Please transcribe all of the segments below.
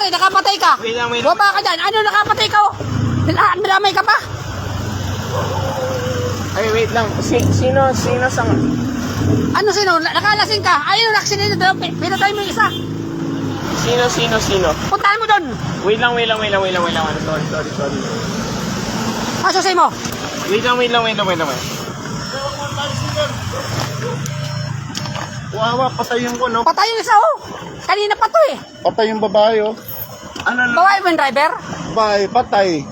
pare, nakapatay ka. Wait lang. Baba ka dyan. Ano nakapatay ka? Nilamay ka pa? Ay, wait lang. Sino sa... Ano sino? Nakalasing ka. Ayun, naksidente doon. Pinatay mo yung isa. Sino? Puntahan mo doon. Wait lang. Sorry. Asusay mo. Wait lang. Wawa, patayin ko, no? Patay yung isa, oh. Kanina pa to, eh. Patay yung babae, oh. Ano? Bawain mo yung driver. Babae, patay.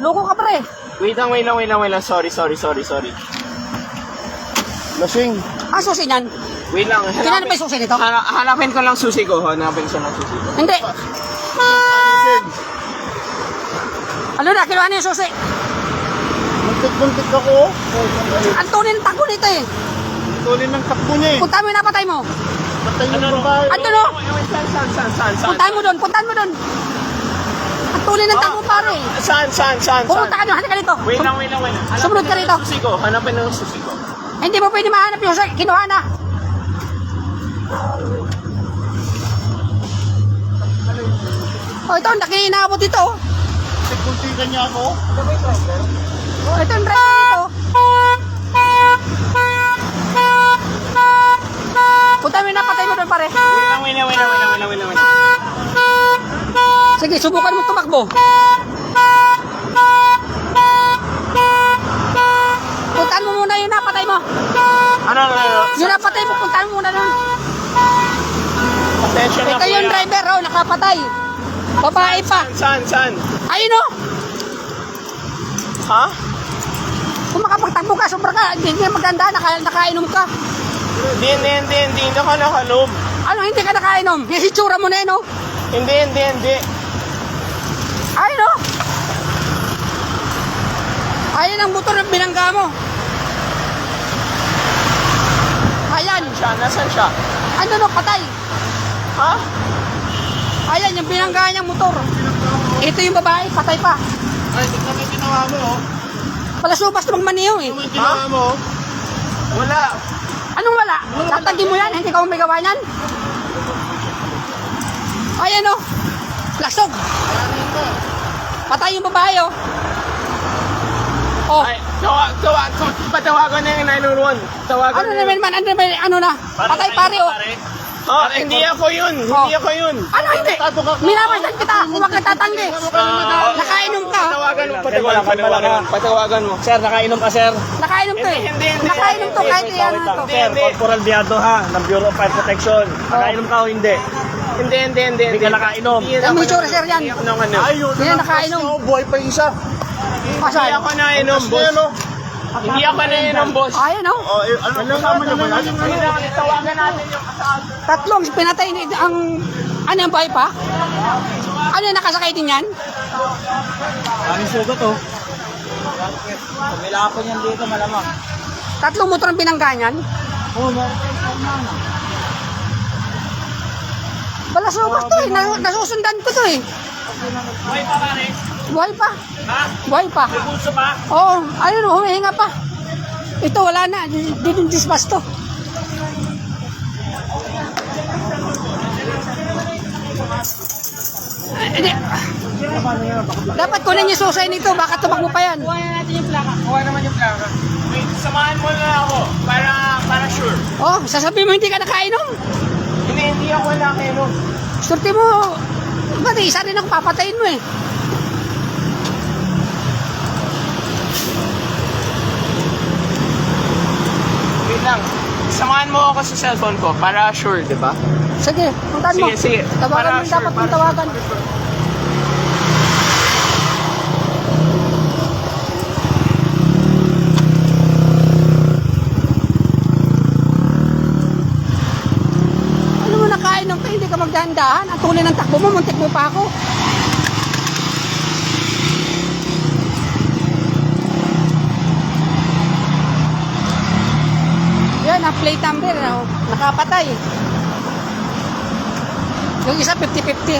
Loko ka, pre. Wait lang. Sorry. Lasing. Susi niyan. Wait lang. Kinano pa yung susi nito? Hanapin ko lang susi ko. Hindi. Lasing. Ano na, kinuha na yung susi. Muntik ako, oh. Ang tunin ng takbo nito, eh. Tuloy ng takbo niya, eh. Puntahan mo yung napatay mo. Patay yung babae. Ano, no? Saan? Puntahan mo doon. Ang tunin ng takbo, pare. Saan? Pumunta ka doon, halika dito. Wait lang. Sumunod ka rito. Hanapin ng susi ko. Hindi mo pwede mahanap yung susi. Kinuha na. Oh, ito, nakinaabot dito, oh. Kuntikan niya ako. Oh, ito yung driver dito. Punta mo yung napatay mo doon, pare. Wait lang. Sige, subukan mo tumakbo. Puntaan mo muna yung napatay mo. Ano? Yung napatay mo, puntaan mo muna doon. Attention na Ito yung driver, oh, nakapatay. Babae pa. Saan? Ayun, oh. Ha? Kung makapagtakbo ka, sobra ka. Hindi ka maganda, nakainom ka. Hindi ka nakaloob. Ano, hindi ka nakainom? Yung hitsura mo na yun, oh. Hindi. Ayun, oh. Ayun ang motor ng binangga mo. Ayan. Nasaan siya? Ano, no, patay. Ha? Ayan, yung binangga niyang motor. Ito yung babae, patay pa. Ay, tignan mo yung ginawa mo, oh. Palasubas na magmaniyo, eh. Tignan mo yung ginawa mo, oh. Wala. Anong wala? Tatagin mo yan, hindi ka may gawa niyan. Ayan, oh. Lasog. Patay yung babae, oh. Oh. Ay, patawagan na yung 911. Tawagan Ano na? Patay pare, oh. Hindi ako yun. Ano hindi? Minamasdan kita, huwag ka tatanggi. Nakainom ka. Patawagan mo. Sir, nakainom ka, sir. Nakainom to, eh. Hindi. Nakainom to, kahit ano to. Sir, Corporal Diado ha, ng Bureau of Fire Protection. Nakainom ka o hindi? Hindi. Hindi ka nakainom. Ang may tsura, sir, yan. Ayun, Yan, nakainom. buhay pa yung isa. Hindi Pasal. ako nainom, boss. Hindi ako nainom, boss. Ayan, oh. Oh, ano kasama niya ba yan? Tawagan natin yung asawa. Tatlong pinatay ang... Ano yung bahay pa? Ano yung nakasakay din yan? Ang sugat, oh. May lapon yan dito, malamang. Tatlong motor ang binangga niyan? Oo, Balasubas to, eh. Nasusundan ko to, eh. Buhay pa, pare. Buhay pa. Ha? Buhay pa. May pulso pa? Oo, ayun, humihinga pa. Ito, wala na. Dito dispas to. Hindi. Dapat kunin yung susay nito, baka tumakbo pa yan. Kuha naman yung plaka. Wait, samahan mo na ako para sure. Oh, sasabihin mo hindi ka nakainom. Hindi ako nakainom. Surti mo, ba't isa rin ako papatayin mo, eh. Wait lang. Samahan mo ako sa cellphone ko para sure, di ba? Sige, puntahan mo. Sige. Tawagan mo yung dapat mong tawagan. Ano mo nakainom ka, hindi ka magdahan-dahan. Ang tuloy ng takbo mo, muntik mo pa ako. Yan, ang plate number, oh, nakapatay. Yung isa, 50-50.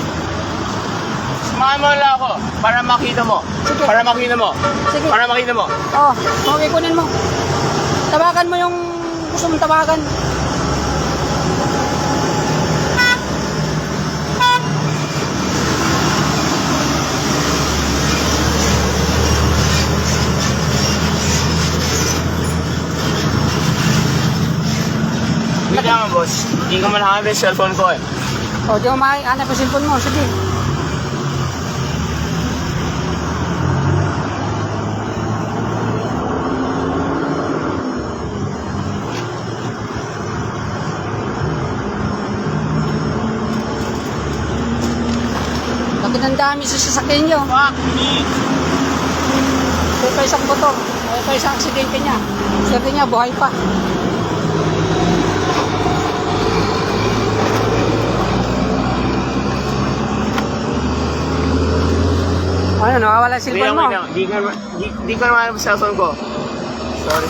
Samahan mo lang ako para makita mo. Sige. Para makita mo. Sige. Para makita mo. Oh, okay, kunin mo. Tawagan mo yung gusto mong tawagan. Tapos, hindi ko man hanap yung cellphone ko eh. O, di mo makahanap yung cellphone mo. Sige. Bakit ang dami sa sasakyan nyo? Fuck me! May pa isang motor. May pa isang aksidente niya. Swerte niya, buhay pa. Ano, nawawala yung cellphone mo? Wait lang. Di ko naman ang cellphone ko. Sorry.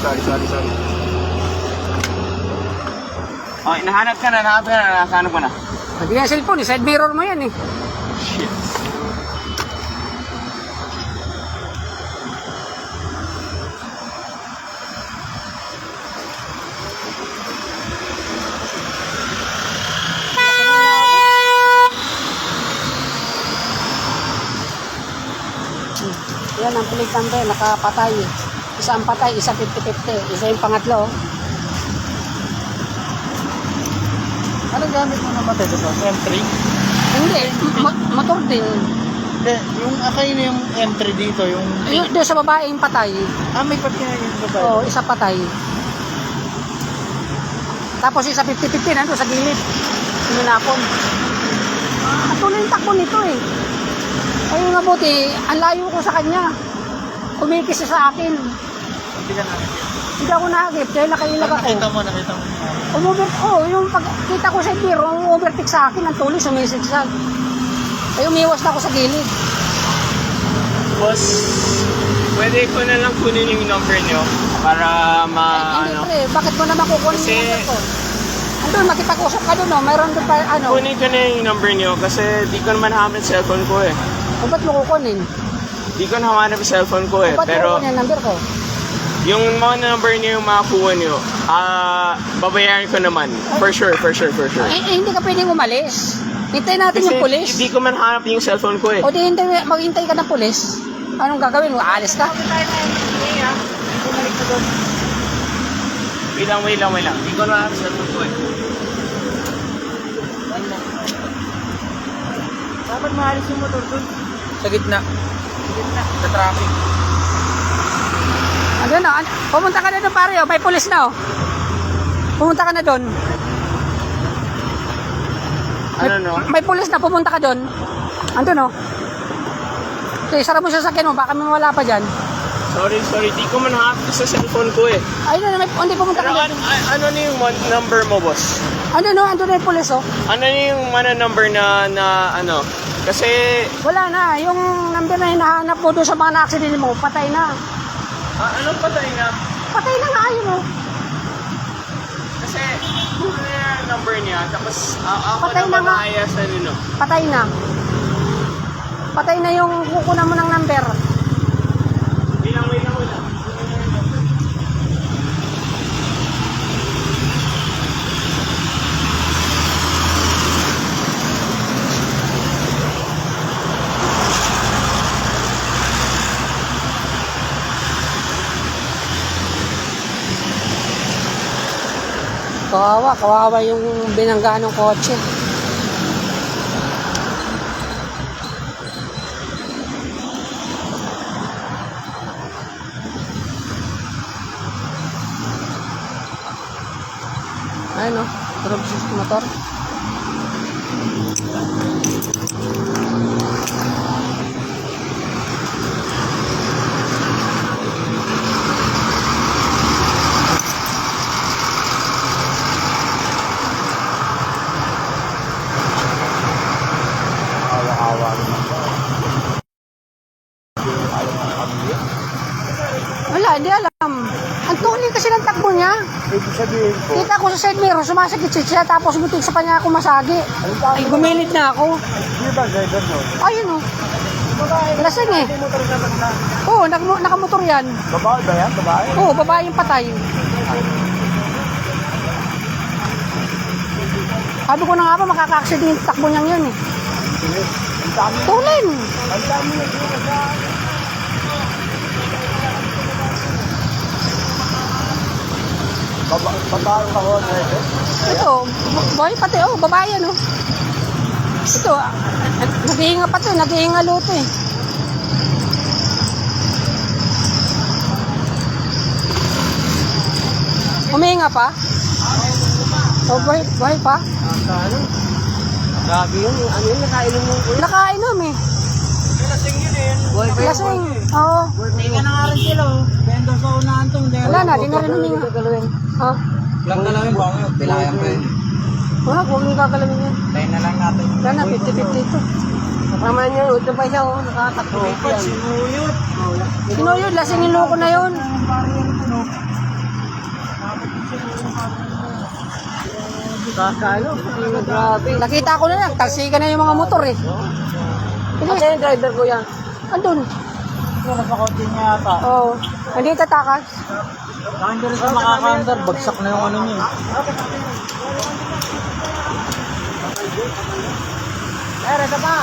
Oh, nahanap ka na. Nakahanap ko na. Hindi nga cellphone, side mirror mo yan eh. Shit. Yan ang plate number, nakapatay. Isa ang patay, isa 50-50. Isa yung pangatlo. Anong gamit mo namatay dito? M3? Hindi, motor din. Hindi, yung akay na yung M3 dito, yung... Yung doon sa babae yung patay. may pati na yung babae. Oo, isa patay. Tapos isa 50-50 nandun sa gilid. Sinunapon. At tuloy yung takbo nito eh. Ayun nga buti, ang layo ko sa kanya. Kumikis siya sa akin. Hindi ka nakikita. Hindi ako nakagip dahil nakailag ako. Nakita mo. Yung pagkita ko sa biro, overtake sa akin, ang tuloy sumisigzag. Ay umiwas na ako sa gilid. Boss, pwede ko na lang kunin yung number nyo para Hindi pre, bakit mo naman kukunin Kasi- yung number ko? Andun, makipag-usap ka doon, no? Mayroon doon pa, ano. kunin ko na yung number nyo kasi di ko naman hanap yung cellphone ko eh. O ba't mo kukunin? Di ko nahanap yung cellphone ko eh. O ba't mo Pero kukunin yung number ko? yung mga number nyo yung makakuha nyo, babayaran ko naman. For sure. Hindi ka pwedeng umalis. Hintayin natin yung pulis. Hindi ko man hanap yung cellphone ko eh. O di maghintay ka ng pulis. Anong gagawin mo? Aalis ka? Wait lang. Hindi ko nahanap yung cellphone ko eh. Dapat maalis yung motor doon. Sa gitna. Sa traffic. Ano na? Pumunta ka na doon pare, oh. May pulis na oh. Pumunta ka na doon. Ano no? May pulis na, pumunta ka doon. Andun oh. Okay, sara mo sa sasakyan mo, baka may mawala pa dyan. Sorry. Di ko man hanap sa cellphone ko eh. Ayun na, hindi pumunta ka Pero doon. ano na yung number mo, boss? Andun oh, andun na yung pulis oh. Ano na yung number na ano? Kasi Wala na, yung number na hinahanap mo doon sa mga na-accident mo, patay na. anong patay na? Patay na nga yun oh. Kasi ano na yung number niya, tapos ako Patay na na nga. manaya sa nino. Patay na. Patay na yung kukunan mo ng number. Wait lang. Kawawa yung binanggaan ng kotse. Ayun o, turog sa motor. Wala, hindi alam. Ang tuloy kasi ng takbo niya. Ibig sabihin ko, Kita ko sa side mirror, sumasakit siya, tapos butik sa pa niya ako masagi. Ay, gumilit na ako. di ba driver mo? Ayun o. Lasing eh. Oo, nakamotor yan. Babae ba yan? Babae? Oo, babae yung patay. Sabi ko na nga ba, makaka-accident yung takbo niyang yun eh. Ang dami. Tulin. Ang dami na sa... Babae pa ko, driver. Ito, boy pati, oh, babae yan, oh. Ito, naghihinga pa to, naghihinga luto eh. Humihinga pa? Oh, boy pa? Grabe yun. Ano yun, nakainom mo ko. Nakainom eh. Lasing yun eh. Lasing, oo. Tinga na nga rin sila. Bendo sa unahan to. Wala na, di na rin huminga. Ha? Lang galawin ba? Pilayan pa yun. Wala, huwag nang gagalawin yan. Tayo na lang natin. Wala na, 50-50 ito. Naman niya, ito pa siya, nakatakbo yan. Sinuyot. Sinuyod, lasing yung loko na yun. Kakalo, grabe. Nakita ko na lang, talsikan na yung mga motor eh. Kasi yung driver ko yan. Andun. Nasa konti niya yata. Oo. Hindi tatakas. Hindi rin siya makaka-under. Bagsak na yung ano niya. Ito pa.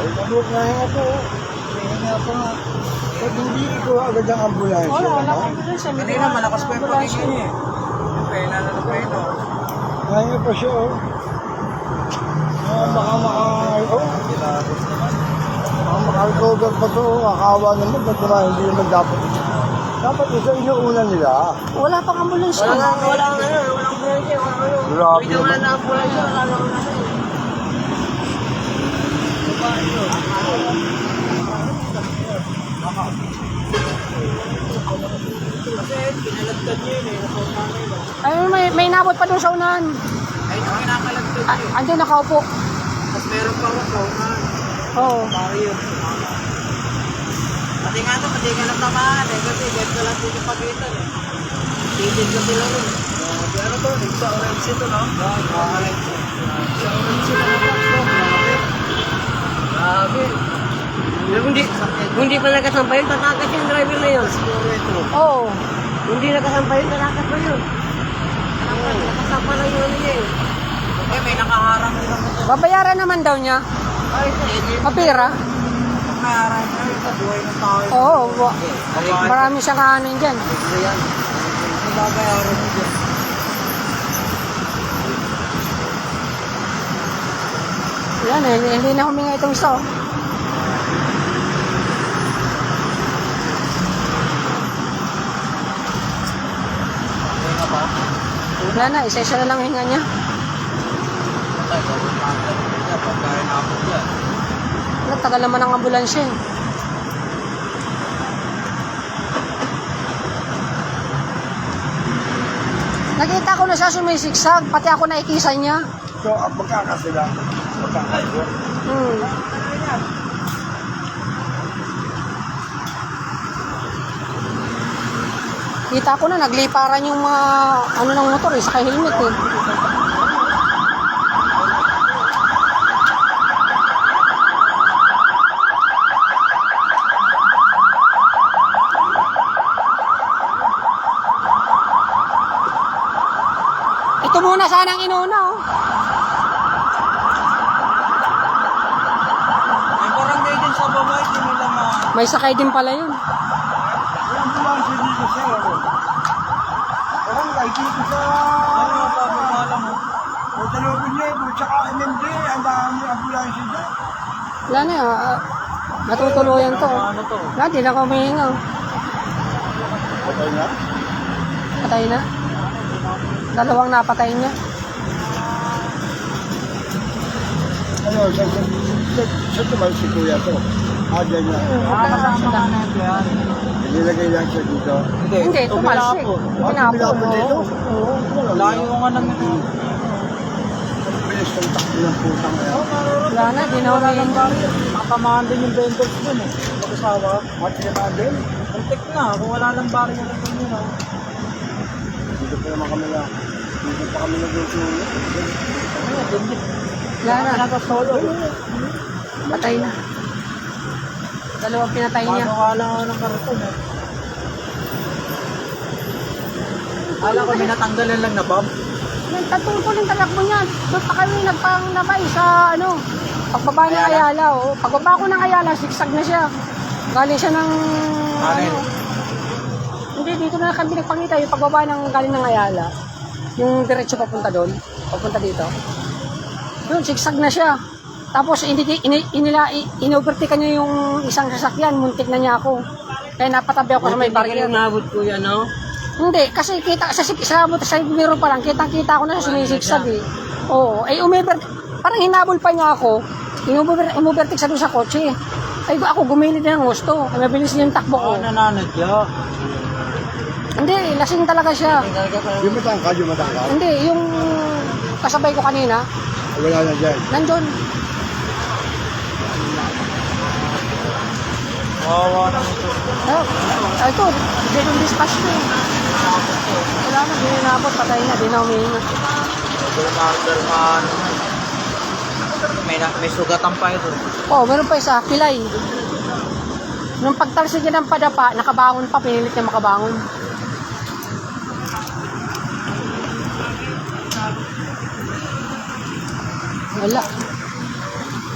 Ay, kabuk na nga po. Nga po nga. Pag hindi ko agad ang ambulansya. Wala ano? kayo siya. Kanina malakas pa yung pagiging niya eh. Pena na na pa ito. Kaya pa siya, oh. Baka oh. Baka maka-recover pa to. Akawa naman. Ba't naman hindi naman dapat. Dapat isa inuuna nila. Wala pang ambulansya. Walang branche. Grabe Ito nga naman. na ambulansya. Wala na wala na. Kasi pinalagtad niya yun eh. Ayun, may nabot pa doon sa unahan. Ay, kinakalagtad niya eh. Andun nakaupo. Tapos meron pa ako sa Oo. Pari yun. Pati nga ito, pati ka lang tamaan eh. Kasi ganito lang dito pagitan eh. Titig ka sila rin. Ano to? Sa orange ito no? Sa orange ito. Grabe. Hindi pa nakasampay yun, tatakas yung driver na yun. Oo. Hindi nakasampay yun, tatakas pa yun. Nakasampa lang yun niya eh. Eh, may nakaharang din naman. Babayaran naman daw niya. Ay, hindi. Mapira. Nakaharang na yun sa buhay ng tao. Oo. Marami siyang kahanin dyan. Ayan. Ang babayaran mo dyan. Yan eh, hindi na huminga itong isa. Oh. Wala na, isa-isa na lang hinga niya. Tagal naman ang ambulansya eh. Nakita ko na siya sumisiksag, pati ako naikisan niya. So, magkakasila. Magkakasila. Kita ko na, nagliparan yung mga ano ng motor eh, saka helmet eh. Ito muna sanang inuna oh. May barangay din sa baba, hindi nila May sakay din pala yun. Yung ambulansya dito siya, oh. Parang kahit dito sa... O talubin niya, tsaka MMD, ang dami ambulansya dyan. Wala na matutuluyan to. Ano to? Wala, di na ako humihinga. Oh. Okay na? Patay na. Dalawang napatay niya. Ano, sa tumal si Kuya to. Dyan na. Kasama na yan. Nilagay lang siya dito. Hindi, tumalsik. Pinapon. Pinapon dito? Oo. Layo nga naman. Bilis ng takbo ng putang yan. Wala na, di na humihinga. Nakatamaan din yung vendors dun eh. Mag-asawa. Mati naman din. Muntik na, kung wala lang barrier na dun yun. Dito pa naman kami na. Dito pa kami nag-usulit. Wala na, Nakasolo. patay na. Dalawang pinatay niya. Paano ka lang ng karton eh. Alam ko, minatanggalan lang na bomb. Nagtatungkol yung tatakbo niya. Doon pa kami nagpangnabay sa ano, Pagbaba ng Ayala, oh. Pagbaba ko ng Ayala, sigsag na siya. Galing siya ng... Ano? Hindi, dito na kami nagpangita. Yung pagbaba ng galing ng Ayala. Yung diretso papunta doon. Papunta dito. Yun, sigsag na siya. Tapos, in-overtake niya yung isang sasakyan. Muntik na niya ako. Kaya napatabi ako sa may barrier. Nabot ko yan, no? Hindi, kasi kita sa biro pa lang, kitang-kita ko na sumisigsag eh. Oo, parang hinabol pa niya ako. Umubertik sa doon sa kotse. Ay, ako gumilid na ng gusto. Ay, mabilis niya yung takbo ko. Nananadya. Hindi, lasing talaga siya. Yung matangkad. Hindi, yung kasabay ko kanina, Wala na dyan. nandun. Wawa naman ito. Ito, dito yung dispatch ko. Wala na, di na inabot, patay na, di na humihinga. May sugatan pa ito. Oh, meron pa isa, pilay. Nung pagtalsig niya ng padapa, nakabangon pa, pinilit niya makabangon. Wala.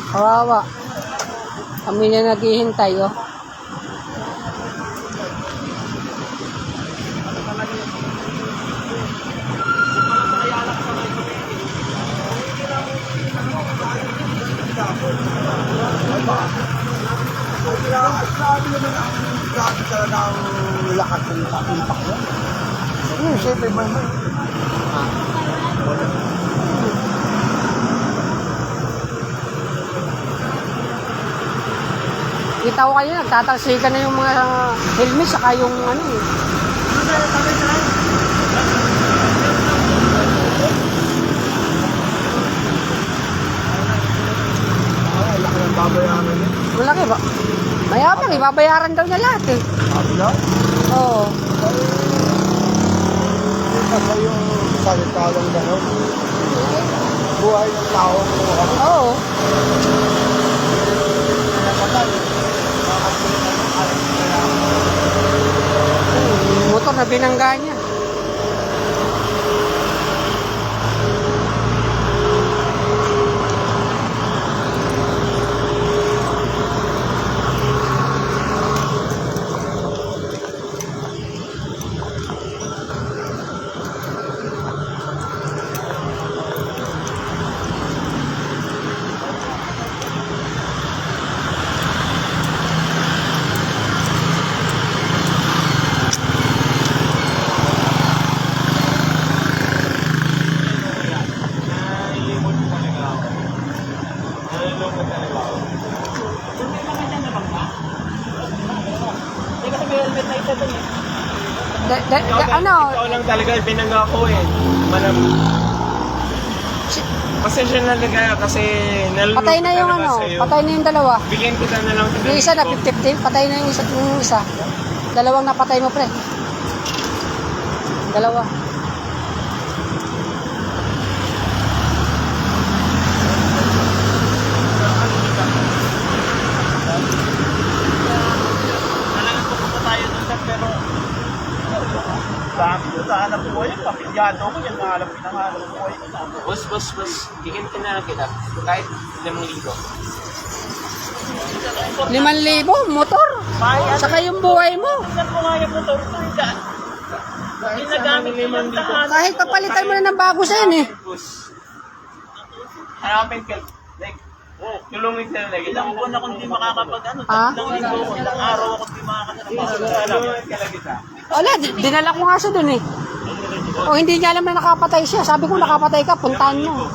Kawawa. Kami na naghihintay, oh. Grabe talaga ang lakas ng impact niya. Siyempre, may. Kita ko kayo, nagtatalsikan na yung mga helmet, saka yung ano eh. Laki ng babayaran niya. Malaki ba? Mayabang, ibabayaran daw niya lahat eh. Sabi na? Oo. Kasi yung salita lang gano'n. Buhay ng tao. Oo. Motor na binangga niya. Ano? Ikaw lang talaga binangga ko eh. Pasensya na talaga kasi nalulungkot Patay na yung talaga ano, sa'yo. patay na yung dalawa. Bigyan kita na lang. Yung isa na 50-50, patay na yung isa. Dalawang napatay mo, pre. Dalawa. Talagang pupunta tayo dun sa pero sabi ko sa hanap buhay, papilyado ko yan, nahanap buhay ko. Boss. Bigyan ka na lang kita. Kahit 5,000. 5,000 motor. Saka yung buhay mo. Saan ko nga yung motor ko yung daan? Ginagamit ko yung daan. Kahit papalitan mo na ng bago sa yan eh. Boss. Hanapin ka. Like, tulungin ka na lang. Ilang buwan ako hindi makakapag ano, Ah? ilang araw ako hindi makakatrabaho. Tulungin ka lang kita. Wala, dinala ko nga siya dun eh. O hindi niya alam na nakapatay siya. Sabi ko nakapatay ka, puntahan mo.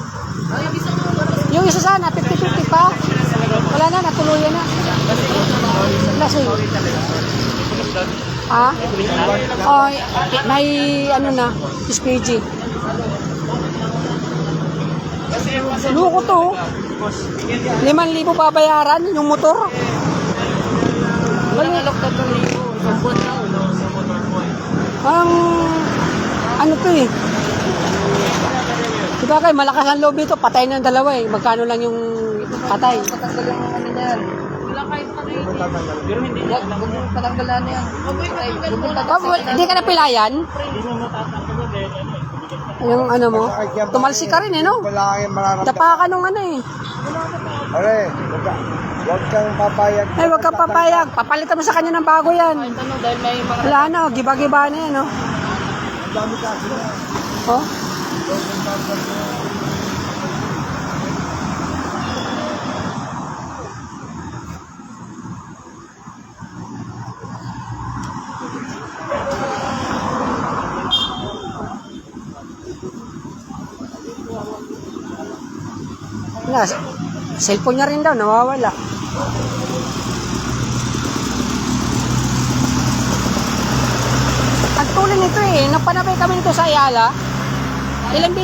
Yung isa sana, 50-50 pa. Wala na, natuluyan na. Lasing. Ha? Oh, may ano na, SPG. Luko to. 5,000 babayaran yung motor. Walang alok 3,000. Isang buwan na ako. Parang, ano to eh. Diba kayo, malakas ang loob dito, patay na ang dalawa eh. Magkano lang yung patay? Patanggal yung ano niyan. Wala kahit Huwag mo tatanggalin. Pero hindi yan. Huwag mo patanggalan yan. Huwag mo Hindi ka napilayan? Yung ano mo? Tumalsi ka rin eh, no? Wala kang mararamdaman. Dapa ka nung ano eh. Pare, huwag kang papayag. Ay, wag ka papayag. Papalitan mo sa kanya ng bago yan. Tanong dahil may mga... Wala na, giba-giba na yan, no? Ang dami kasi na. Oh? Na, cellphone niya rin daw, nawawala. Pagtuloy nito eh, napanabay kami nito sa Ayala. Ilang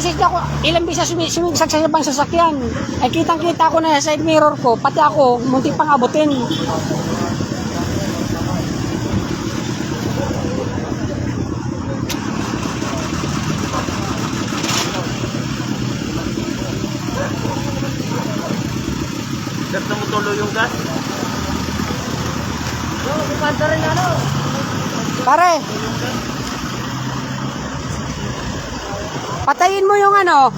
beses sumigsag sa ibang sasakyan. Ay kitang-kita ko na sa side mirror ko, pati ako, muntik pang abutin. Gusto mo tuloy yung gas? Pare, patayin mo yung ano,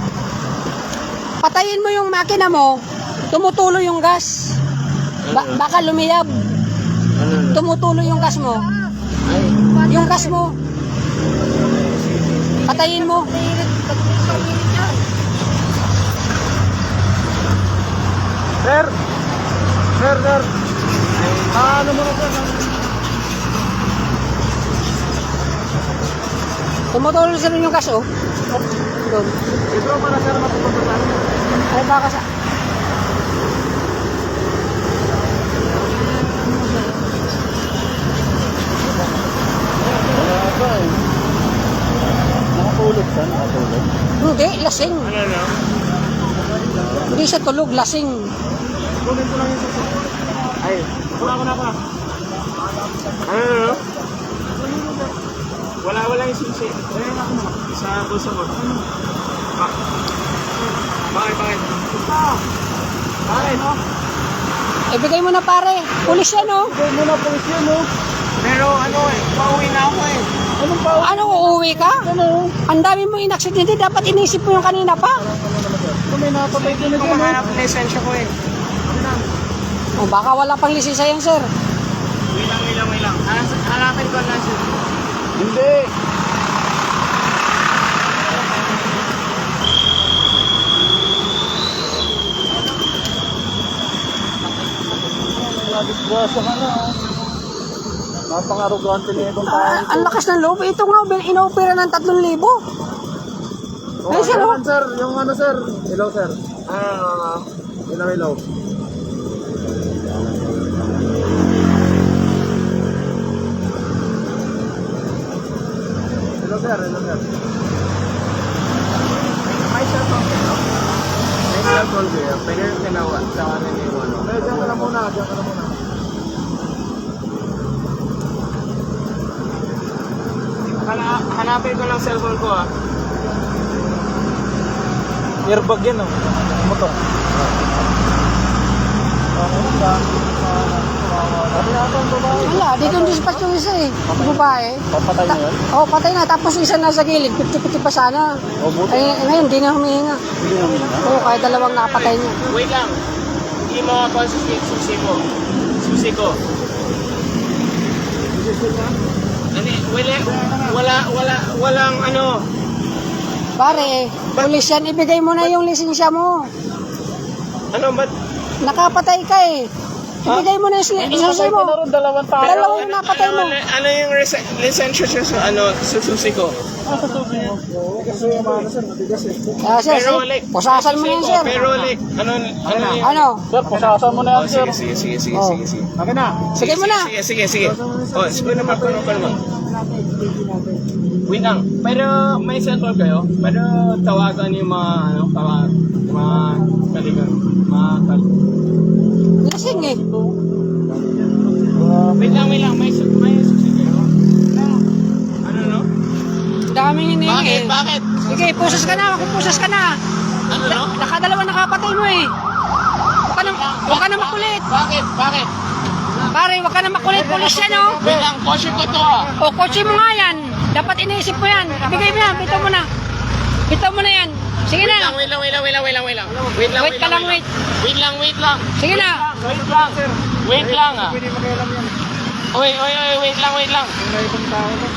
patayin mo yung makina mo, tumutulo yung gas. Baka lumiyab. Tumutulo yung gas mo. Yung gas mo. Patayin mo. Sir! Sir! Ano mo na sir? Tumutulo sila yung gas, oh. Doon. Ibro pa na sir, matutunan namin. Ay, baka sa... Nakatulog siya, nakatulog. Hindi, lasing. Ano na? Hindi siya tulog, lasing. Kunin ko lang yung susunod. Ay, wala ko na pa. Ano na? Wala yung susi. Sa bulsa mo. Bakit? Bakit? Ibigay mo na pare. Pulis yan, oh. Huwag mo na pulis yan, no? Pero ano eh, pauwi na ako eh. Anong pa? Ano, uuwi ka? Ano? Ang dami mo inaksidente, dapat inisip mo yung kanina pa. Kung may napatay ko na Hindi ko dyan, mahanap ng lisensya ko eh. O, baka wala pang lisensya yan, sir. Wait lang. Hanapin ko na siya. Hindi. Disgrasya ka na. Napang-arugante na itong tao. Ang lakas ng loob. Ito nga, inoopera ng 3,000. Ay, sir, oh. Sir, yung ano sir? Hello sir. Ano? Hello. Hello sir. May cellphone ko. May cellphone ko yun. Pero yung kinawa sa kanin yung ano. Diyan ka na muna. Hanapin ko lang cellphone ko ah. Airbag yan oh. Motor. Wala, dito yung dispatch yung isa eh. Babae. Papatay na yun? Oh, patay na. Tapos yung isa nasa gilid. 50-50 pa sana. O buti. Ay, ngayon, di na humihinga. Hindi namin na. Oo, kahit dalawang nakapatay niya. Wait lang. Hindi mo ako susi ko. Walang ano. Pare, pulis yan. Ibigay mo na yung lisensya mo. Ano ba't? Nakapatay ka eh. Ibigay mo na yung lisensya mo. Dalawang tao. Dalawang yung napatay mo. Ano yung lisensya siya sa ano, sususi ko? Kasi yung mga sir, matigas eh. Sir, Pero like, pusasan mo na yan, sir. Pero like, ano yung... Ano? Sir, pusasan mo na yan sir. Sige. Akin na. Sige mo na. Sige. Oh, sige naman. Wait lang. Pero may cellphone kayo? Pero tawagan yung mga, ano, mga kaligan. Lasing eh. Wait lang. May susi kayo? Ano, no? Daming hinihingi. Bakit? Sige, pusas ka na. Magpusas ka na. Ano, no? Nakadalawa nakapatay mo eh. Huwag ka na makulit. Bakit? Pare, wag ka na makulit-pulis yan, oh. Wait lang, kotse ko to ah. O, kotse mo nga yan. Dapat iniisip mo yan. Ibigay mo yan, bitaw mo na. Bitaw mo na yan. Sige Wait lang, na. wait lang. Wait ka lang, wait. Wait lang. Sige na. Wait lang ah. Pwede makialam yan. Wait lang. Yung na ibang tao na.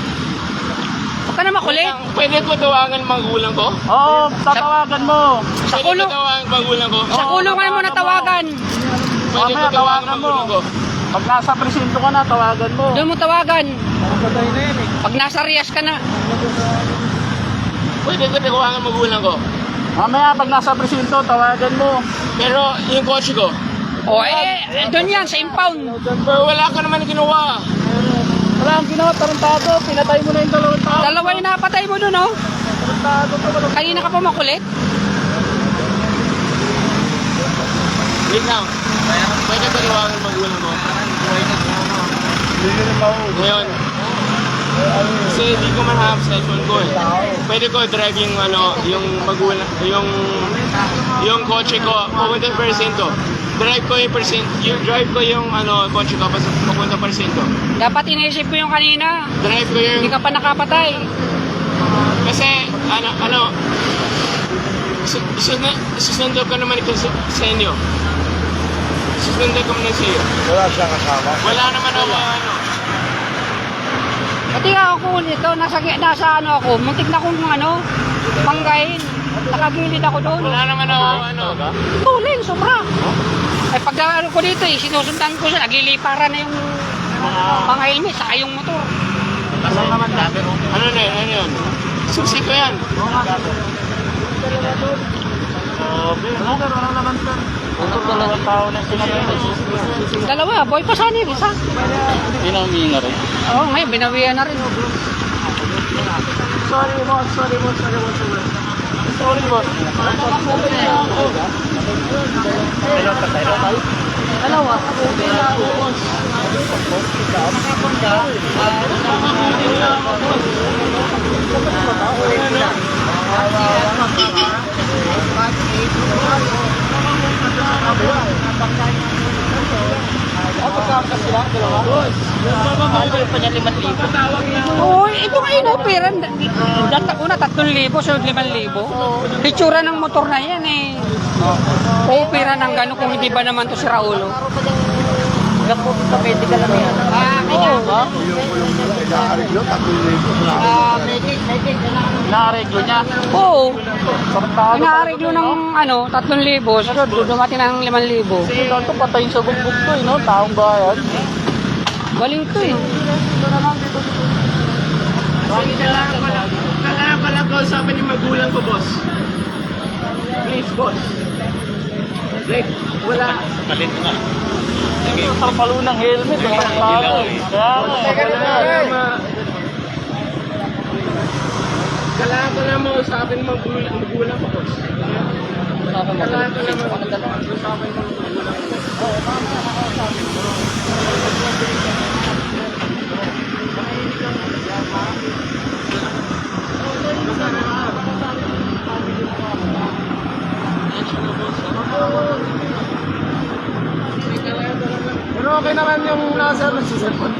Huwag ka na makulit. Pwede ko tawagan magulang ko? Oo, tatawagan mo. Sa Pwede kulo. ko tawagan magulang ko? Sa kulungan mo na tawagan. Pwede ko Mamaya, tawagan tawagan mo. magulang ko? Pag nasa presinto ka na, tawagan mo. Doon mo tawagan. Patay na yan eh. Pag nasa Rias ka na. Pwede ko tawagan magulang ko? Mamaya, pag nasa presinto, tawagan mo. Pero yung kotse ko, O, doon yan, sa impound. pero wala ka naman ginawa. Wala kang ginawa, tarantado. Pinatay mo na yung dalawang tao. Dalawa yung napatay mo doon, oh. Tarantado ka wala. Kanina ka pa makulit. Wait lang. Pwede ko tawagan magulang ko? Hindi na mauubos. Ngayon, kasi hindi ko man have cellphone ko eh. Pwede ko drive yung yung magulang, yung kotse ko, pupunta percento. Drive ko yung kotse ko, papunta percento. Dapat iniisip mo yung kanina. Drive ko yung, Hindi ka pa nakapatay. kasi, susunod ko naman ito sa inyo. Susunod ko naman sa iyo. Wala siyang kasama. Wala naman ako, Pati nga ako nito, nasa ano ako, muntik na akong manggain. Nakagilid ako doon. wala naman ako, Tulin, sobra. Ay pag ko dito sinusundan ko siya, nagiliparan na yung mga helmet, saka yung motor. ano yun? Susi ko yan. Wala naman, sir. Ito dalawang tao na sinatay. Dalawa, boy pa sana isa. Yun ang hihinga rin. Oo, ngayon, binawian na rin. Sorry, boss. Sorry, boss. Dalawa. Oo, ito nga inoperan. Una 3,000, sunod 5,000. Pitsura ng motor na yan eh. Opera ng gano'n kung hindi ba naman to si Raulo. Kaya ba? Naaariglo, 3,000. Naareglo niya. Oo. Tarantado. Inaareglo ng 3,000, sunod dumating ng 5,000. Kasi lang ito patayin sa bugbog to, no? Taong bayan. Galing to eh. Kailangan pala kausapin yung magulang ko, boss. Please, boss. Like, wala. Ang palo ng helmet, ang tarantado. Kailangan ko na mausapin magulang ko, boss. Kailangan ko na mausapin magulang ko. Pero okay naman yung nasa cellphone.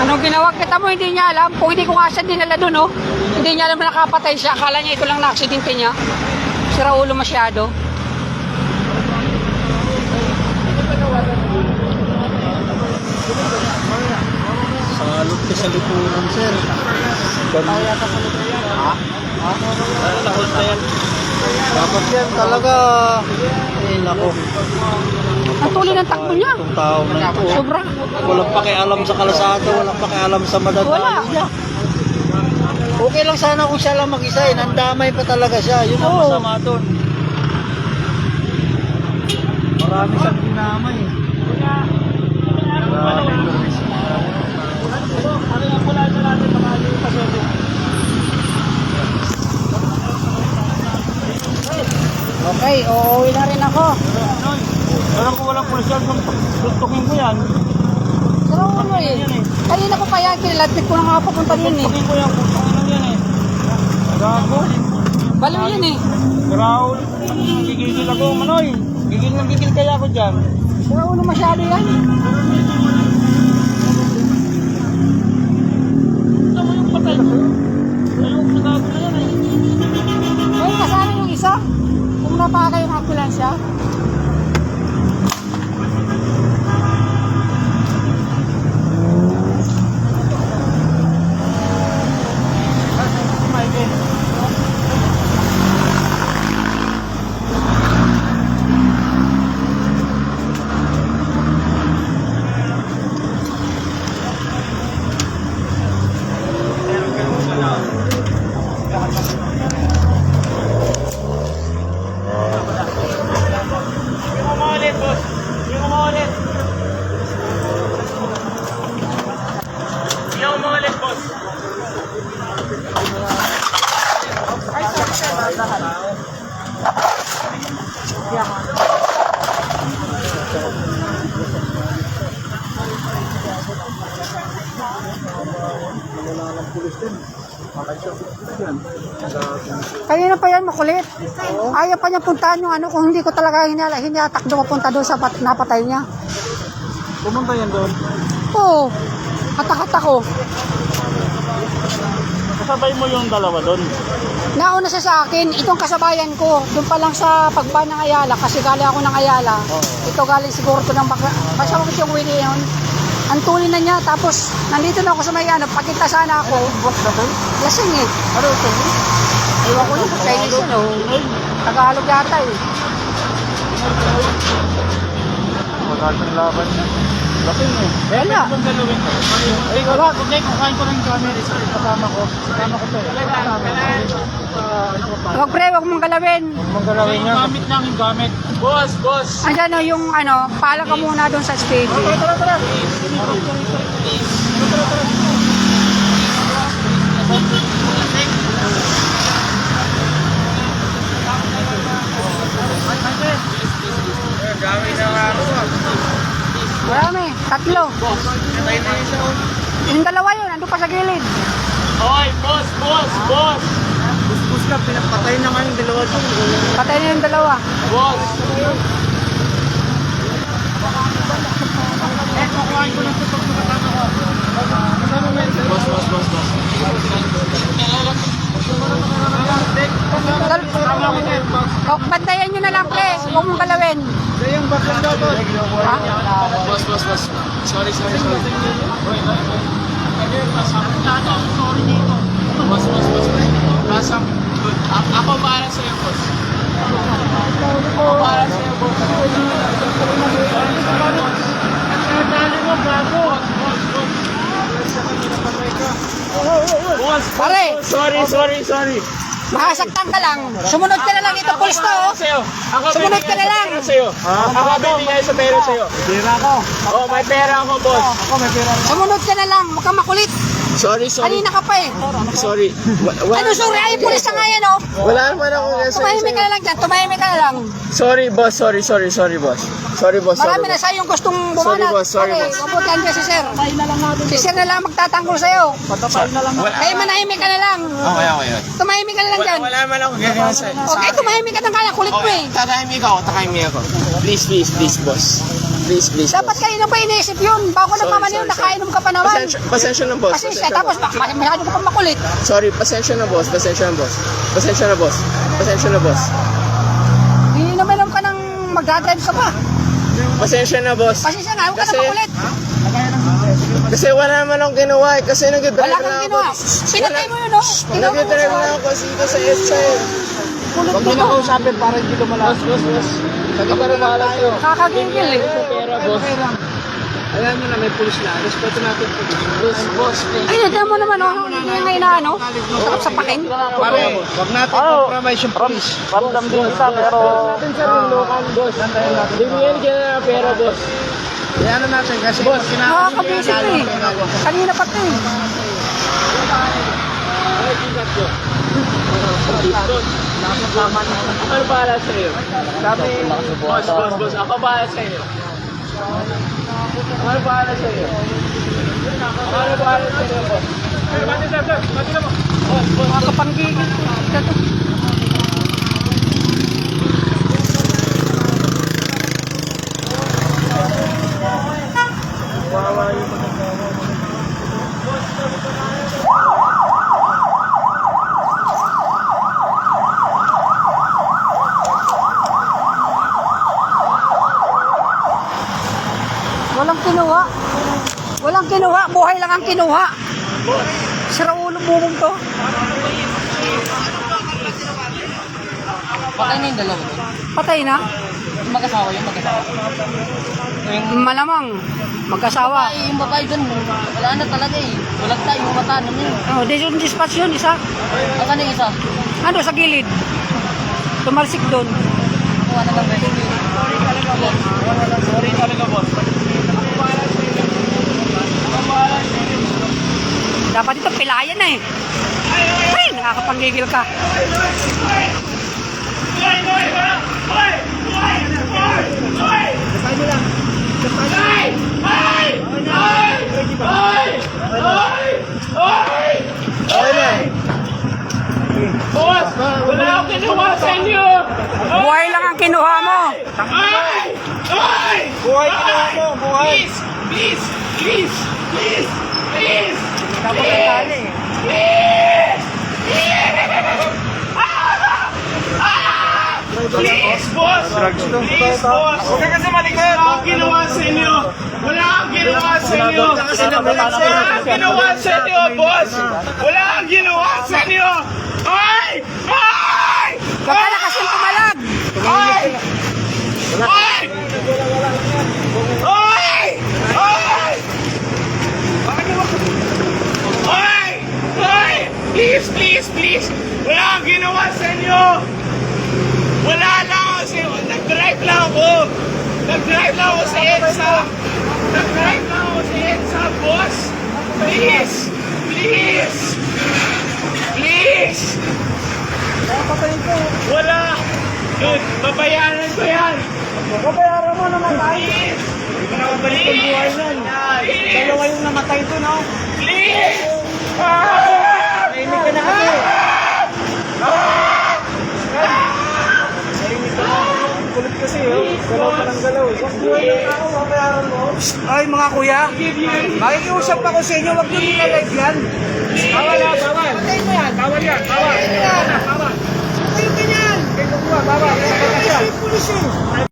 Anong ginawa? Kita mo, hindi niya alam. Kung hindi ko nga siya dinala doon, oh. Hindi niya alam na nakapatay siya. Akala niya ito lang na-aksidente niya. Si Raulo masyado. Salot ka sa lipunan, sir. Dapat yan talaga. Nako. Ang tuloy ng takbo niya. Itong tao na ito. Sobra. Walang pakialam sa kalsada, walang pakialam sa madadaan Wala. niya. Okay lang sana kung siya lang mag-isa eh. Nandamay pa talaga siya. Yun ang Oo. masama doon. Marami siyang dinamay. Okay, uuwi na rin ako. Alam ko walang pulisyan, tutukin ko yan. Pero ano eh, kanina ko pa yan, kinilatid ko na nga papunta din eh. Tutukin ko yan, putukin yan eh. Gago. Baliw yun eh. Raul, gigigil ako, Manoy. Gigil kaya ako dyan. Pero ano masyado yan? Ano yung patay? Ayun, nagago na yan eh. Ay, kasama yung isa. Kung napaka yung ambulansya. Kanina pa yan makulit. Ayaw pa niya puntahan yung ano kung hindi ko talaga hinatakdo mapunta doon sa napatay niya. Pumunta yan doon. Oo. Hatak ko. Kasabay mo yung dalawa doon. Nauna siya sa akin, itong kasabayan ko, doon pa lang sa pagba ng Ayala, kasi galing ako ng Ayala. Ito galing siguro to ng bakla. Basta mo yung winnie yun. Ang tuloy na niya, tapos nandito na ako sa may ano, pagkita sana ako. Lasing eh. Ano ito? Ewan ko lang, Chinese yun oh. Tagalog yata eh. Magandang laban niya. Lasing eh. Wala. Ay, wala. Hindi, kukain ko ng camera. Kasama ko. Kasama ko to. Huwag pre, huwag mong galawin. Huwag galawin niya. Gamit lang yung gamit. Boss! Andyan o yung ano, pala ka muna doon sa stage. Tara. Marami, tatlo. Yung dalawa yun, ando pa sa gilid. Hoy, boss! Bus ka, pinapatay na nga yung dalawa doon. Patay na yung dalawa. Boss! Kukain ko ng tutok na kasama ko. Boss. Oh, bantayan nyo na lang pre, huwag mong galawin. Yung baklang daw to. Ha? Boss. Sorry. Boss. Kasam. Ako para sa'yo, boss. Ako para sa'yo, boss. Pare, Sorry. makasaktan ka lang. Sumunod ka na lang ito, pulis to oh. Sumunod ka na lang. Ako bibigay sa pera sa'yo. Pira ko. Oh, may pera ako, boss. Ako may pira. Sumunod ka na lang, huwag kang makulit. Sorry. Kanina ka pa eh. Sorry. Ano sorry, ay pulis na nga yan oh. Wala naman ako nasa Tumahimik ka na lang dyan, tumahimik ka na lang. Sorry, boss. Sorry, boss. Marami na sa'yo yung gustong bumanat. Sorry, boss. Mabutan ka si sir. Si sir na lang magtatanggol sa'yo. Patapay na lang. Kaya manahimik ka na lang. Okay. Tumahimik ka na lang dyan. Wala naman ako gagawin sa'yo. Okay, tumahimik ka na kaya, kulit mo eh. Tatahimik ako. Please, boss. Please. Dapat kanina pa iniisip yun. Bago naman yun, nakainom ka pa naman. Pasensya na, boss. Kasi tapos masyado ka pa makulit. Sorry, pasensya na, boss. Ininom ka ng magdadrive ka pa. Pasensya na, boss. Pasensya na, huwag ka na makulit. Kasi wala naman akong ginawa. Kasi nag-drive Wala na kang ako. ginawa. Pinatay mo yun, no? Nag-drive na ako dito sa SL. Kulit Huwag mo mo na to. kausapin para hindi ka malakas. Boss. Hindi ka rin mahala sa'yo. Kakagigil eh. Pera, boss. Ayan mo na, may pulis na. Respeto natin pulis. Boss, Ay, tignan mo naman, oh. Yung ngayon na, ano? Sarap sa pakin. Pare, wag natin compromise yung police. Ramdam din kita, pero... natin sir yung local, boss. Bibigyan ka na ng pera, boss. Kaya ano natin, kasi pag Nakakabisit na eh. Kanina pa ito eh. Ano para sa iyo? Sabi, boss, ako para sa iyo. Ano para sa iyo? Ano para sa iyo, boss? Makapanggigil. Walang kinuha. Walang kinuha. Buhay lang ang kinuha. Sira ulo bubong to. Patay na yung dalawa doon. Patay na. Mag-asawa yun, mag-asawa. Malamang. Magkasawa. Ay, yung babae doon, wala na talaga eh. Walang tayo, yung mata na yun. Oh, dispatch yun, isa. Asan yung isa? Ano, sa gilid. Tumarsik doon. Kuha na lang. Sorry talaga, boss. Dapat ito, pilayan na eh. Ay, nakakapanggigil ka. Boss, wala akong kinuha sa inyo! Buhay lang ang kinuha mo. Ay! Ay! buhay kinuha mo, buhay. Please! Please! Please! Please! Tapos ang tali. Please, boss! Please, boss! Huwag kasi malikot! Wala akong ginawa sa inyo! Wala akong ginawa sa inyo! Wala akong ginawa sa inyo, boss! Wala akong ginawa sa inyo! Ay! Ay! Huwag ka na kasing pumalag. Ay! Ay! Ay! Ay! Ay! Ay! Please, please, please! Wala akong ginawa sa inyo! Wala lang ako sa nag-drive lang ako! Nag-drive lang ako sa EDSA! Nag-drive lang ako sa EDSA, boss! Please! Please! Please! Wala! Dude, babayaran ko yan! Babayaran mo naman tayo. Please! Hindi mo na mabalik ang buhay nun. Dalawa yung namatay doon, no? Please! Nainig ka na kasi. Kulit kasi, oh. Galaw pa ng galaw. Yung buhay ng tao, babayaran mo. Ay, mga kuya. Makikiusap ako sa inyo, wag nyo nila-live yan. Wala,